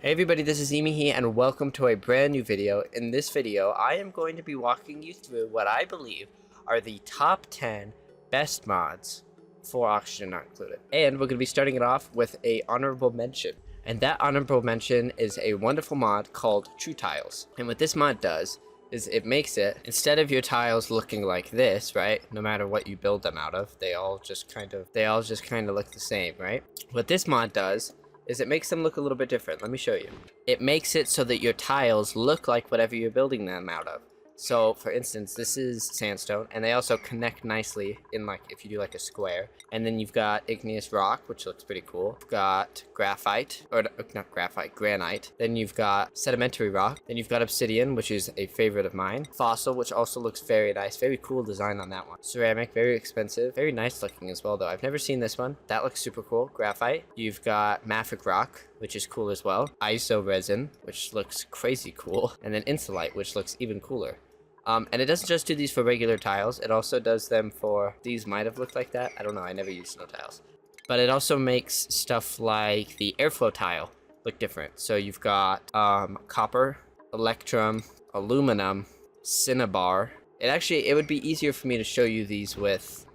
Hey everybody, this is Emehe and welcome to a brand new video. In this video, I am going to be walking you through what I believe are the top 10 best mods for Oxygen Not Included. And we're going to be starting it off with a honorable mention. And that honorable mention is a wonderful mod called True Tiles. And what this mod does is it makes it, instead of your tiles looking like this, right? No matter what you build them out of, they all just kind of look the same, right? What this mod does is it makes them look a little bit different. Let me show you. It makes it so that your tiles look like whatever you're building them out of. So for instance, this is sandstone, and they also connect nicely in, like, if you do like a square. And then you've got igneous rock, which looks pretty cool. You've got graphite, or not graphite, granite. Then you've got sedimentary rock. Then you've got obsidian, which is a favorite of mine. Fossil, which also looks very nice. Very cool design on that one. Ceramic, very expensive. Very nice looking as well, though. I've never seen this one. That looks super cool. Graphite. You've got mafic rock, which is cool as well. Iso resin, which looks crazy cool. And then insulite, which looks even cooler. And it doesn't just do these for regular tiles, it also does them for, these might have looked like that, I don't know, I never used snow tiles. But it also makes stuff like the airflow tile look different. So you've got copper, electrum, aluminum, cinnabar. It would be easier for me to show you these with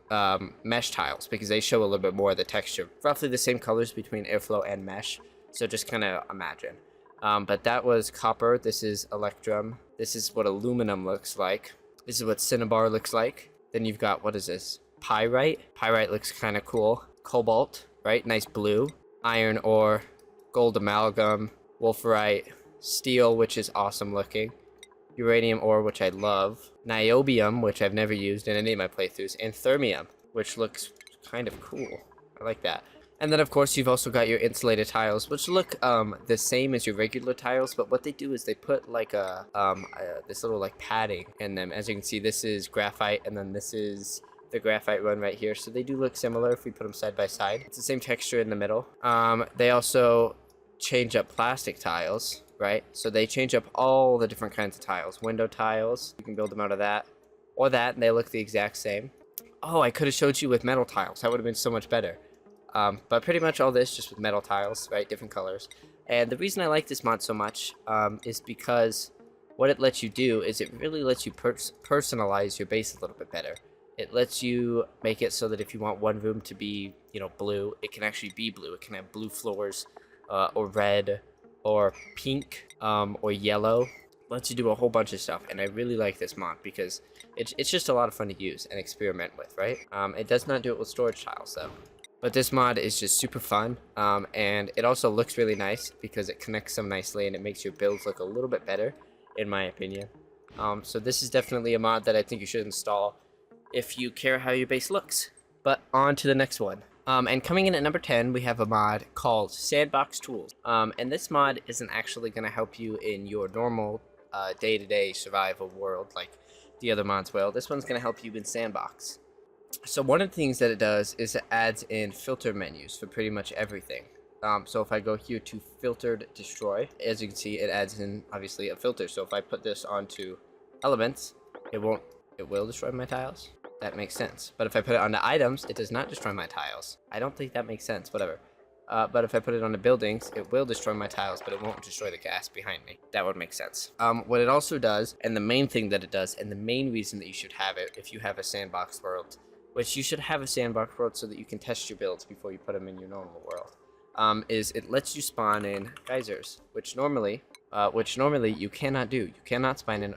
mesh tiles, because they show a little bit more of the texture. Roughly the same colors between airflow and mesh, so just kind of imagine. But that was copper, this is electrum, this is what aluminum looks like, this is what cinnabar looks like. Then you've got, what is this? Pyrite. Pyrite looks kind of cool. Cobalt, right? Nice blue. Iron ore, gold amalgam, wolfrite, steel, which is awesome looking. Uranium ore, which I love. Niobium, which I've never used in any of my playthroughs. And thermium, which looks kind of cool. I like that. And then, of course, you've also got your insulated tiles, which look the same as your regular tiles, but what they do is they put like this little like padding in them. As you can see, this is graphite, and then this is the graphite one right here. So they do look similar if we put them side by side. It's the same texture in the middle. They also change up plastic tiles, right? So they change up all the different kinds of tiles. Window tiles, you can build them out of that, or that, and they look the exact same. Oh, I could have showed you with metal tiles. That would have been so much better. But pretty much all this just with metal tiles, right? Different colors. And the reason I like this mod so much is because what it lets you do is it really lets you personalize your base a little bit better. It lets you make it so that if you want one room to be, you know, blue, it can actually be blue. It can have blue floors, or red, or pink, or yellow. It lets you do a whole bunch of stuff, and I really like this mod because it's just a lot of fun to use and experiment with, right? It does not do it with storage tiles, though. But this mod is just super fun, and it also looks really nice because it connects them nicely and it makes your builds look a little bit better, in my opinion. So this is definitely a mod that I think you should install if you care how your base looks. But on to the next one. And coming in at number 10, we have a mod called Sandbox Tools. And this mod isn't actually going to help you in your normal day-to-day survival world like the other mods will. This one's going to help you in Sandbox. So one of the things that it does is it adds in filter menus for pretty much everything. So if I go here to filtered destroy, as you can see, it adds in obviously a filter. So if I put this onto elements, it will destroy my tiles. That makes sense. But if I put it onto items, it does not destroy my tiles. I don't think that makes sense, whatever. But if I put it onto buildings, it will destroy my tiles, but it won't destroy the gas behind me. That would make sense. What it also does, and the main thing that it does, and the main reason that you should have it if you have a sandbox world, which you should have a sandbox world so that you can test your builds before you put them in your normal world, is it lets you spawn in geysers, which normally you cannot do. You cannot spawn in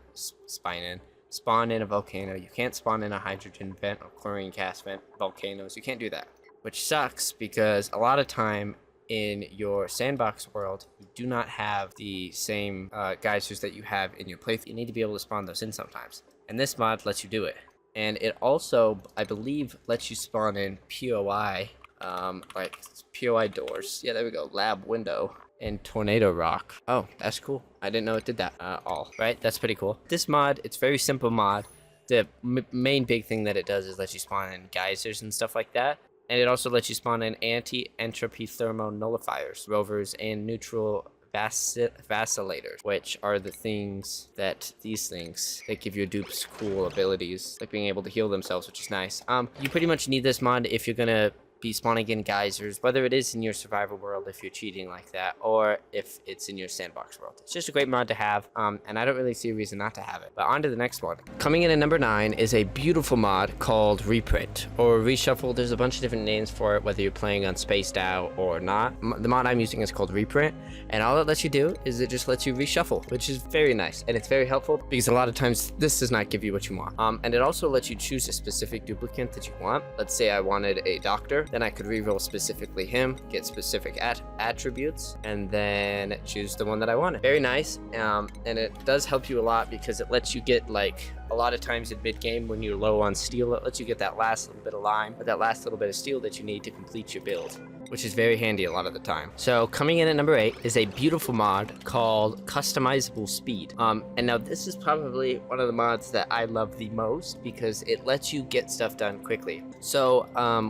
a volcano. You can't spawn in a hydrogen vent or chlorine gas vent, volcanoes. You can't do that, which sucks because a lot of time in your sandbox world, you do not have the same geysers that you have in your playthrough. You need to be able to spawn those in sometimes, and this mod lets you do it. And it also, I believe, lets you spawn in POI, like POI doors. Yeah, there we go. Lab window and tornado rock. Oh, that's cool. I didn't know it did that at all. Right? That's pretty cool. This mod, it's a very simple mod. The main big thing that it does is let you spawn in geysers and stuff like that. And it also lets you spawn in anti-entropy thermo nullifiers, rovers, and neutral vacillators, which are the things that give your dupes cool abilities, like being able to heal themselves, which is nice. You pretty much need this mod if you're gonna be spawning in geysers, whether it is in your survival world if you're cheating like that, or if it's in your sandbox world. It's just a great mod to have, and I don't really see a reason not to have it. But on to the next one. Coming in at number 9 is a beautiful mod called Reprint, or Reshuffle. There's a bunch of different names for it, whether you're playing on Spaced Out or not. The mod I'm using is called Reprint, and all it lets you do is it just lets you reshuffle, which is very nice, and it's very helpful because a lot of times this does not give you what you want. And it also lets you choose a specific duplicant that you want. Let's say I wanted a doctor, then I could reroll specifically him, get specific attributes, and then choose the one that I wanted. Very nice, and it does help you a lot because it lets you get, like, a lot of times in mid-game when you're low on steel, it lets you get that last little bit of lime, or that last little bit of steel that you need to complete your build, which is very handy a lot of the time. So coming in at number 8 is a beautiful mod called Customizable Speed. And now this is probably one of the mods that I love the most because it lets you get stuff done quickly. So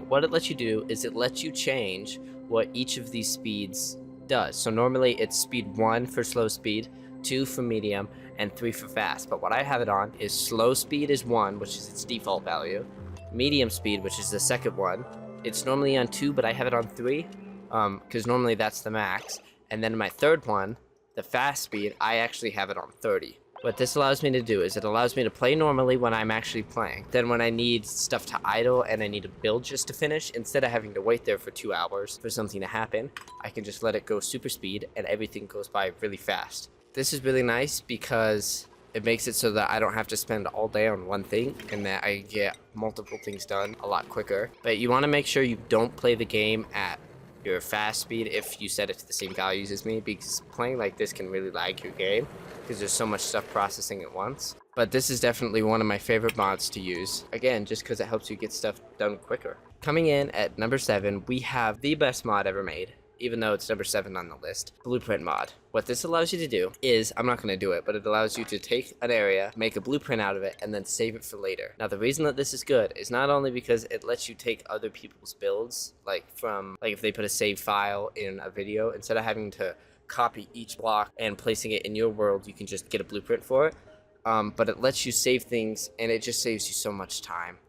what it lets you do is it lets you change what each of these speeds does. So normally it's speed 1 for slow speed, 2 for medium, and 3 for fast. But what I have it on is slow speed is 1, which is its default value, medium speed, which is the second one. It's normally on 2, but I have it on 3, because normally that's the max. And then my third one, the fast speed, I actually have it on 30. What this allows me to do is it allows me to play normally when I'm actually playing. Then when I need stuff to idle and I need a build just to finish, instead of having to wait there for 2 hours for something to happen, I can just let it go super speed and everything goes by really fast. This is really nice because it makes it so that I don't have to spend all day on one thing and that I get multiple things done a lot quicker. But you want to make sure you don't play the game at your fast speed if you set it to the same values as me, because playing like this can really lag your game because there's so much stuff processing at once. But this is definitely one of my favorite mods to use, again, just because it helps you get stuff done quicker. Coming in at number 7, we have the best mod ever made, even though it's number 7 on the list, Blueprint mod. What this allows you to do is, I'm not going to do it, but it allows you to take an area, make a blueprint out of it, and then save it for later. Now, the reason that this is good is not only because it lets you take other people's builds, like if they put a save file in a video, instead of having to copy each block and placing it in your world, you can just get a blueprint for it. But it lets you save things, and it just saves you so much time.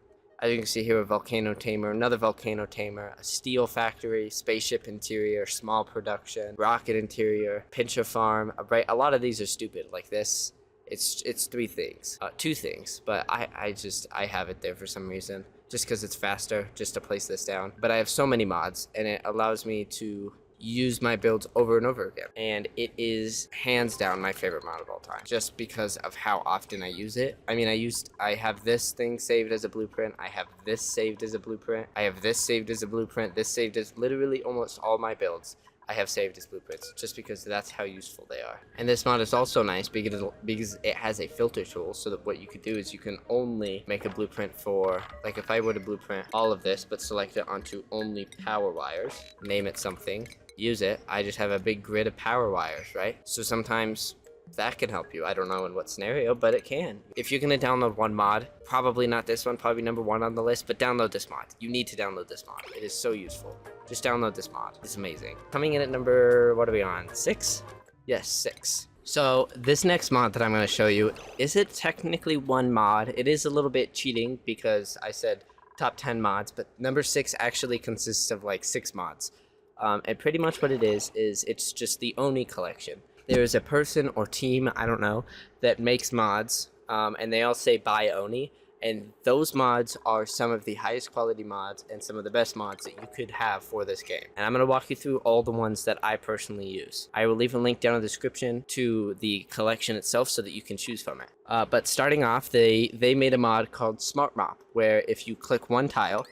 As you can see here, a volcano tamer, another volcano tamer, a steel factory, spaceship interior, small production, rocket interior, pincher farm. A lot of these are stupid. Like this, it's 3 things, 2 things, but I have it there for some reason, just because it's faster just to place this down. But I have so many mods, and it allows me to use my builds over and over again, and it is hands down my favorite mod of all time, just because of how often I use it. I mean, I have this thing saved as a blueprint, I have this saved as a blueprint, I have this saved as a blueprint, this saved as literally almost all my builds I have saved as blueprints, just because that's how useful they are. And this mod is also nice because it has a filter tool, so that what you could do is you can only make a blueprint for, like if I were to blueprint all of this but select it onto only power wires, name it something, use it, I just have a big grid of power wires, right? So sometimes that can help you. I don't know in what scenario, but it can. If you're gonna download one mod, probably not this one, probably number 1 on the list, but download this mod. You need to download this mod. It is so useful. Just download this mod. It's amazing. Coming in at number, what are we on? 6? Yes, 6. So this next mod that I'm gonna show you, is it technically one mod? It is a little bit cheating because I said top 10 mods, but number 6 actually consists of like 6 mods. And pretty much what it is it's just the ONY Collection. There is a person or team, I don't know, that makes mods, and they all say buy ONY, and those mods are some of the highest quality mods and some of the best mods that you could have for this game. And I'm going to walk you through all the ones that I personally use. I will leave a link down in the description to the collection itself so that you can choose from it. But starting off, they made a mod called Smart Mop, where if you click one tile,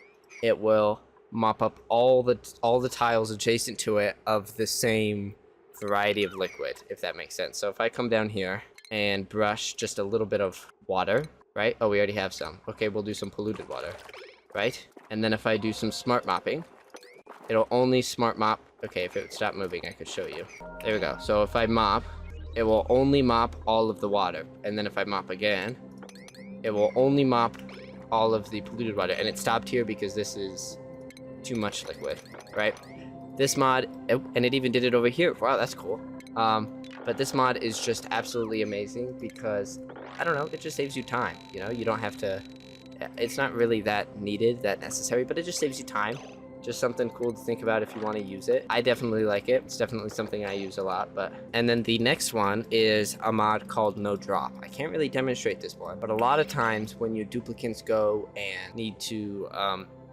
it will mop up all the tiles adjacent to it of the same variety of liquid, if that makes sense. So if I come down here and brush just a little bit of water, right? Oh, we already have some. Okay, we'll do some polluted water, right? And then if I do some smart mopping, it'll only smart mop. Okay, if it would stop moving, I could show you. There we go. So if I mop, it will only mop all of the water. And then if I mop again, it will only mop all of the polluted water. And it stopped here because this is too much liquid, right? This mod, and it even did it over here. Wow, that's cool. But this mod is just absolutely amazing because, I don't know, it just saves you time. You know, you don't have to, it's not really that needed, that necessary, but it just saves you time. Just something cool to think about if you want to use it. I definitely like it. It's definitely something I use a lot. And then the next one is a mod called No Drop. I can't really demonstrate this one, but a lot of times when your duplicates go and need to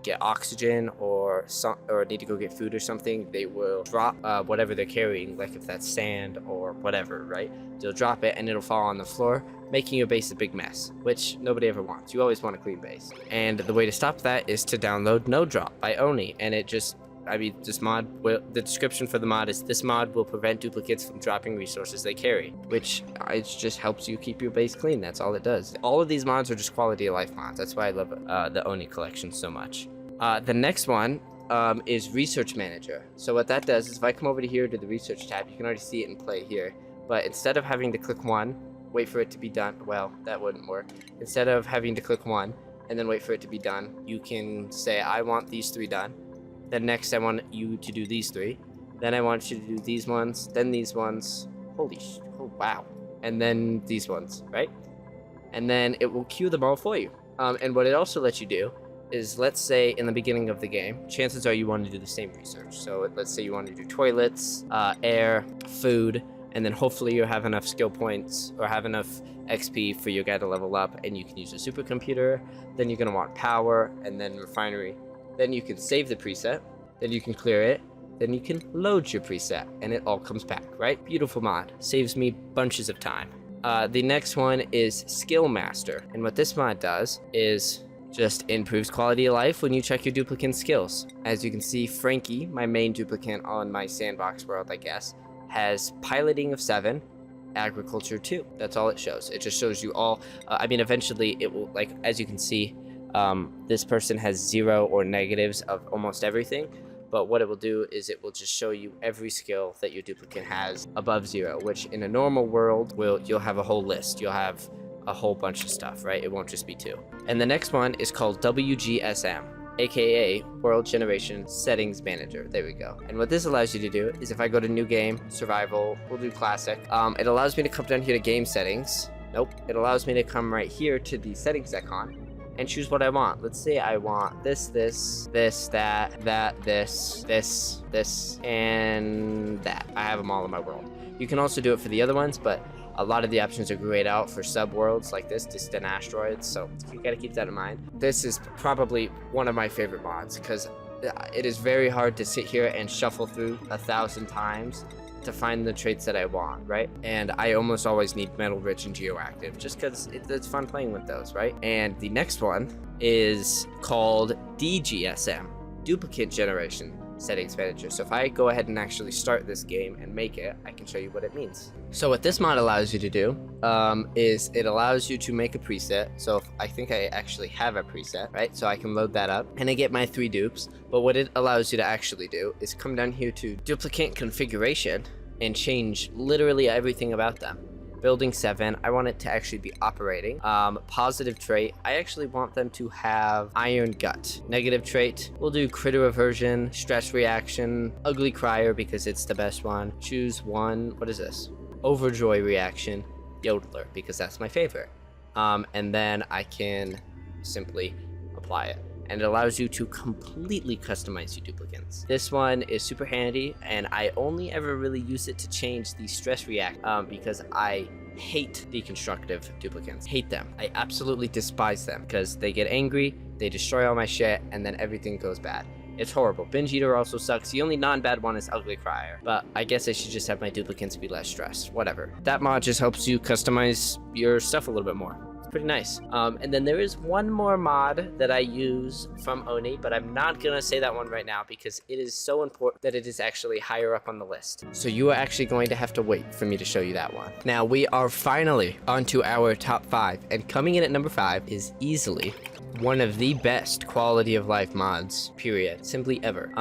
get oxygen or need to go get food or something, they will drop whatever they're carrying, like if that's sand or whatever, right? They'll drop it and it'll fall on the floor, making your base a big mess, which nobody ever wants. You always want a clean base. And the way to stop that is to download No Drop by ONY, and it just, this mod the description for the mod is this mod will prevent duplicates from dropping resources they carry, which it just helps you keep your base clean. That's all it does. All of these mods are just quality of life mods. That's why I love the ONY collection so much. The next one is Research Manager. So what that does is if I come over to here to the Research tab, you can already see it in play here. But instead of having to click one, wait for it to be done, well, that wouldn't work. Instead of having to click one and then wait for it to be done, you can say, I want these 3 done. Then next, I want you to do these 3. Then I want you to do these ones, then these ones. Oh, wow. And then these ones, right? And then it will queue them all for you. And what it also lets you do is, let's say in the beginning of the game, chances are you want to do the same research. So let's say you want to do toilets, air, food, and then hopefully you have enough skill points or have enough XP for your guy to level up, and you can use a supercomputer. Then you're going to want power, and then refinery. Then you can save the preset, then you can clear it, then you can load your preset, and it all comes back, right? Beautiful mod. Saves me bunches of time. The next one is Skill Master, and what this mod does is just improves quality of life when you check your duplicate skills. As you can see, Frankie, my main duplicate on my sandbox world, I guess, has piloting of 7, agriculture 2. That's all it shows. It just shows you all. Eventually it will, like, as you can see, this person has 0 or negatives of almost everything. But what it will do is it will just show you every skill that your duplicate has above 0, which in a normal world you'll have a whole list. You'll have a whole bunch of stuff, right? It won't just be 2. And the next one is called WGSM, aka World Generation Settings Manager. There we go. And what this allows you to do is, if I go to new game, survival, we'll do classic. It allows me to come down here to game settings. Nope. It allows me to come right here to the settings icon and choose what I want. Let's say I want this, that, this, and that. I have them all in my world. You can also do it for the other ones, but a lot of the options are grayed out for sub-worlds like this, distant asteroids, so you gotta keep that in mind. This is probably one of my favorite mods, because it is very hard to sit here and shuffle through 1,000 times to find the traits that I want, right? And I almost always need metal rich and geoactive, just because it's fun playing with those, right? And the next one is called DGSM, Duplicate Generation Settings Manager. So if I go ahead and actually start this game and make it, I can show you what it means. So what this mod allows you to do is it allows you to make a preset. So if I think I actually have a preset, right? So I can load that up and I get my 3 dupes. But what it allows you to actually do is come down here to duplicate configuration and change literally everything about them. Building 7, I want it to actually be operating. Positive trait, I actually want them to have iron gut. Negative trait, we'll do critter aversion, stress reaction, ugly crier because it's the best one. Choose one, what is this? Overjoy reaction, yodeler, because that's my favorite. And then I can simply apply it. And it allows you to completely customize your duplicates. This one is super handy, and I only ever really use it to change the stress react because I hate deconstructive duplicates. Hate them. I absolutely despise them because they get angry, they destroy all my shit, and then everything goes bad. It's horrible. Binge Eater also sucks. The only non-bad one is Ugly Crier. But I guess I should just have my duplicates be less stressed. Whatever. That mod just helps you customize your stuff a little bit more. Pretty nice. And then there is one more mod that I use from ONY, but I'm not gonna say that one right now because it is so important that it is actually higher up on the list. So you are actually going to have to wait for me to show you that one. Now we are finally onto our top 5, and coming in at number 5 is easily one of the best quality of life mods, period, simply ever.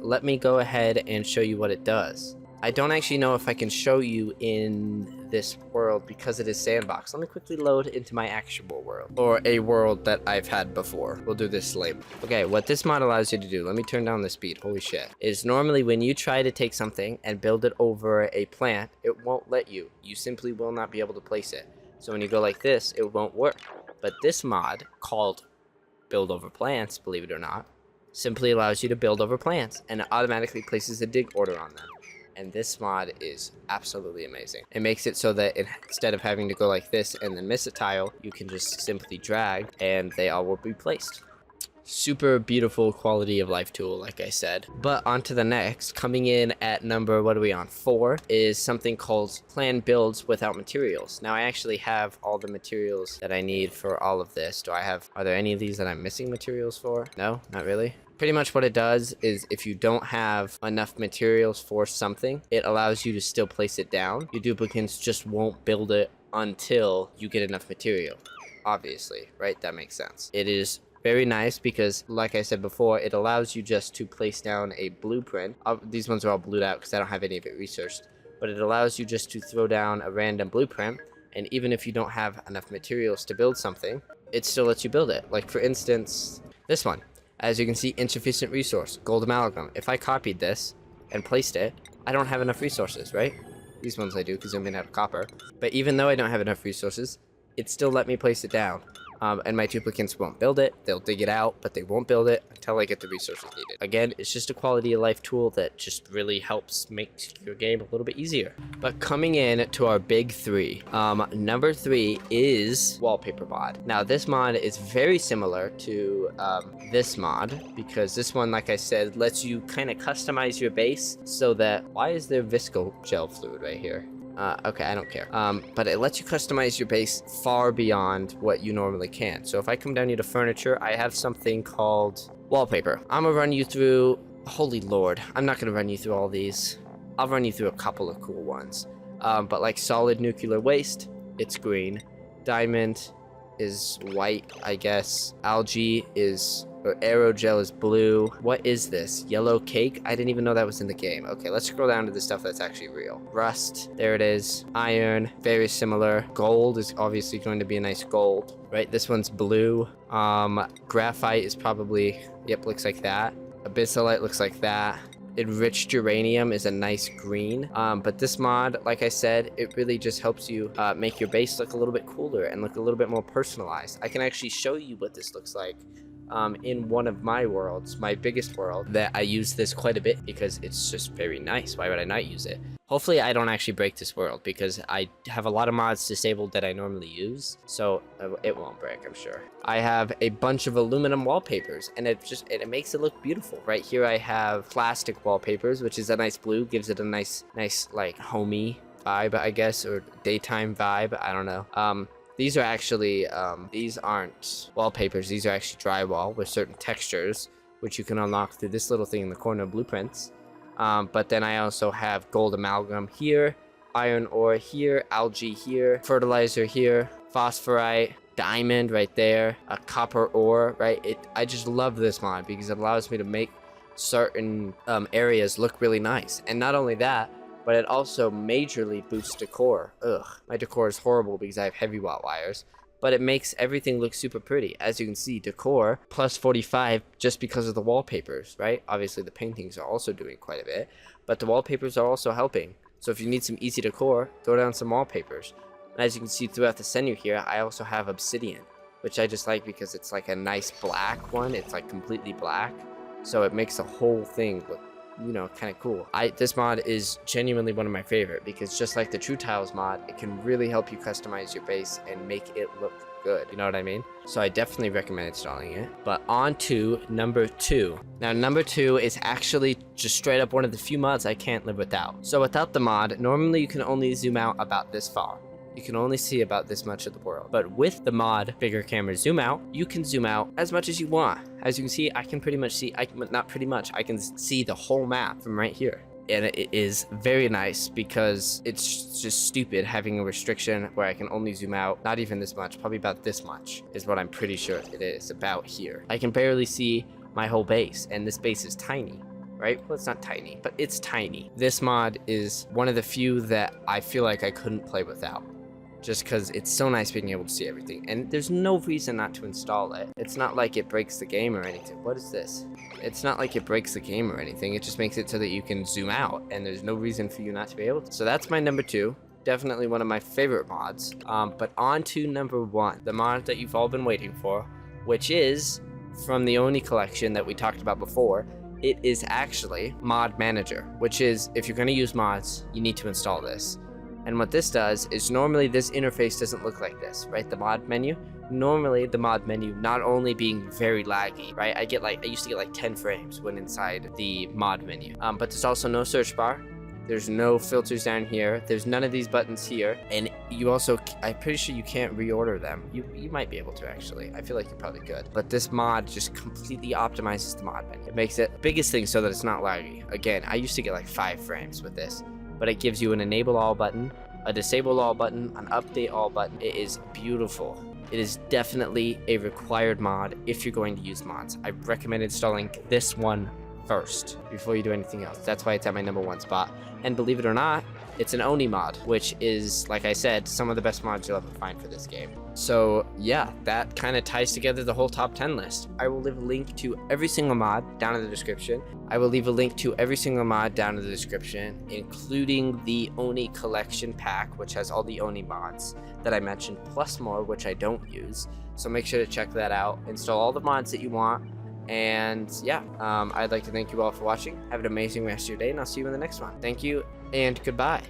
Let me go ahead and show you what it does. I don't actually know if I can show you in this world because it is sandbox. Let me quickly load into my actual world, or a world that I've had before. We'll do this later. Okay, what this mod allows you to do, let me turn down the speed, holy shit, is normally when you try to take something and build it over a plant, it won't let you. You simply will not be able to place it. So when you go like this, it won't work. But this mod, called Build Over Plants, believe it or not, simply allows you to build over plans, and it automatically places a dig order on them. And this mod is absolutely amazing. It makes it so that instead of having to go like this and then miss a tile, you can just simply drag and they all will be placed. Super beautiful quality of life tool, like I said. But on to the next. Coming in at number, what are we on, 4, is something called plan builds without materials. Now I actually have all the materials that I need for all of this. Are there any of these that I'm missing materials for? No, not really. Pretty much what it does is if you don't have enough materials for something, it allows you to still place it down. Your duplicates just won't build it until you get enough material. Obviously, right? That makes sense. It is very nice because, like I said before, it allows you just to place down a blueprint. These ones are all blued out because I don't have any of it researched. But it allows you just to throw down a random blueprint, and even if you don't have enough materials to build something, it still lets you build it. Like, for instance, this one. As you can see, insufficient resource, gold amalgam. If I copied this and placed it, I don't have enough resources, right? These ones I do because I'm made out of copper. But even though I don't have enough resources, it still let me place it down. And my duplicates won't build it. They'll dig it out, but they won't build it until I get the resources needed. Again, it's just a quality of life tool that just really helps make your game a little bit easier. But coming in to our big 3, number 3 is Wallpaper mod. Now this mod is very similar to this mod because this one, like I said, lets you kind of customize your base so that, why is there visco gel fluid right here? Okay, I don't care. But it lets you customize your base far beyond what you normally can. So if I come down here to furniture, I have something called Wallpaper. I'm gonna run you through, holy lord, I'm not gonna run you through all these. I'll run you through a couple of cool ones. But like solid nuclear waste, it's green. Diamond is white, I guess. Algae is, or aerogel is blue. What is this? Yellow cake? I didn't even know that was in the game. Okay, let's scroll down to the stuff that's actually real. Rust, there it is. Iron, very similar. Gold is obviously going to be a nice gold, right? This one's blue. Graphite is probably, yep, looks like that. Abyssalite looks like that. Enriched uranium is a nice green. But this mod, like I said, it really just helps you make your base look a little bit cooler and look a little bit more personalized. I can actually show you what this looks like in one of my worlds, my biggest world, that I use this quite a bit because it's just very nice. Why would I not use it? Hopefully I don't actually break this world because I have a lot of mods disabled that I normally use, so it won't break, I'm sure. I have a bunch of aluminum wallpapers, and it makes it look beautiful. Right here I have plastic wallpapers, which is a nice blue, gives it a nice like homey vibe, I guess, or daytime vibe, I don't know. These are actually, these aren't wallpapers, these are actually drywall with certain textures, which you can unlock through this little thing in the corner of blueprints. But then I also have gold amalgam here, iron ore here, algae here, fertilizer here, phosphorite, diamond right there, a copper ore, right? I just love this mod because it allows me to make certain areas look really nice. And not only that, but it also majorly boosts decor. Ugh, my decor is horrible because I have heavy watt wires, but it makes everything look super pretty. As you can see, decor plus 45 just because of the wallpapers, right? Obviously the paintings are also doing quite a bit, but the wallpapers are also helping. So if you need some easy decor, throw down some wallpapers. And as you can see throughout the menu here, I also have obsidian, which I just like because it's like a nice black one. It's like completely black, so it makes the whole thing look, you know, kind of cool. This mod is genuinely one of my favorite because just like the True Tiles mod, it can really help you customize your base and make it look good. You know what I mean? So I definitely recommend installing it. But on to number 2. Now number 2 is actually just straight up one of the few mods I can't live without. So without the mod, normally you can only zoom out about this far. You can only see about this much of the world. But with the mod bigger camera zoom out, you can zoom out as much as you want. As you can see, I can pretty much see, I can see the whole map from right here. And it is very nice because it's just stupid having a restriction where I can only zoom out, not even this much, probably about this much is what I'm pretty sure it is, about here. I can barely see my whole base, and this base is tiny. Right? Well, it's not tiny, but it's tiny. This mod is one of the few that I feel like I couldn't play without, just because it's so nice being able to see everything, and there's no reason not to install it. It's not like it breaks the game or anything. What is this? It's not like it breaks the game or anything. It just makes it so that you can zoom out, and there's no reason for you not to be able to. So that's my number 2. Definitely one of my favorite mods. But on to number 1, the mod that you've all been waiting for, which is from the ONY Collection that we talked about before. It is actually mod+manager, which is, if you're going to use mods, you need to install this. And what this does is, normally this interface doesn't look like this, right? The mod menu. Normally the mod menu, not only being very laggy, right? I used to get like 10 frames when inside the mod menu. But there's also no search bar. There's no filters down here. There's none of these buttons here. And you also, I'm pretty sure you can't reorder them. You might be able to, actually. I feel like you probably could. But this mod just completely optimizes the mod menu. It makes it biggest thing so that it's not laggy. Again, I used to get like 5 frames with this, but it gives you an enable all button, a disable all button, an update all button. It is beautiful. It is definitely a required mod if you're going to use mods. I recommend installing this one first before you do anything else. That's why it's at my #1 spot. And believe it or not, it's an ONY mod, which is, like I said, some of the best mods you'll ever find for this game. So yeah, that kind of ties together the whole top 10 list. I will leave a link to every single mod down in the description. Including the ONY Collection pack, which has all the ONY mods that I mentioned, plus more, which I don't use. So make sure to check that out. Install all the mods that you want. And yeah, I'd like to thank you all for watching. Have an amazing rest of your day, and I'll see you in the next one. Thank you, and goodbye.